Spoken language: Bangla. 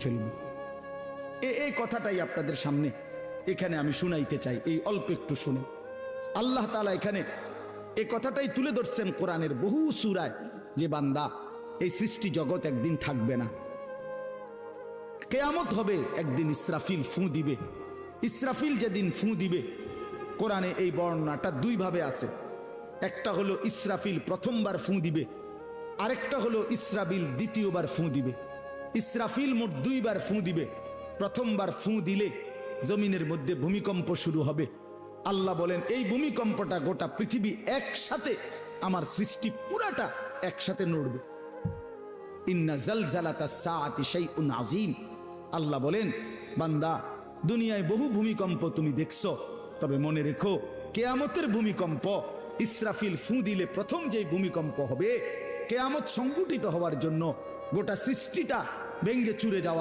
ফেলবে। এই কথাটাই আপনাদের সামনে এখানে আমি শুনাইতে চাই। এই অল্প একটু শুনে আল্লাহ তাআলা এখানে এই কথাটাই তুলে ধরছেন কোরআনের বহু সূরায়, যে বান্দা এই সৃষ্টি জগৎ একদিন থাকবে না, কিয়ামত হবে, একদিন ইসরাফিল ফু দিবে। ইসরাফিল যেদিন ফু দিবে, কোরআনে এই বর্ণনাটা দুই ভাবে আছে। একটা হলো ইসরাফিল প্রথমবার ফু দিবে, আরেকটা হলো ইসরাফিল দ্বিতীয়বার ফু দিবে। ইসরাফিল মোট দুইবার ফু দিবে। প্রথমবার ফু দিলে জমিনের মধ্যে ভূমিকম্প শুরু হবে। আল্লাহ বলেন এই ভূমিকম্পটা গোটা পৃথিবী একসাথে, আমার সৃষ্টি পুরাটা একসাথে নড়বে। ইন্না জালজালাতাস সাআতি শাইউন আযীম। আল্লাহ বলেন বান্দা, দুনিয়ায় বহু ভূমিকম্প তুমি দেখছো, তবে মনে রেখো কিয়ামতের ভূমিকম্প, ইসরাফিল ফু দিলে প্রথম যে ভূমিকম্প হবে, কিয়ামত সংঘটিত হওয়ার জন্য গোটা সৃষ্টিটা ভেঙ্গে চুরে যাওয়া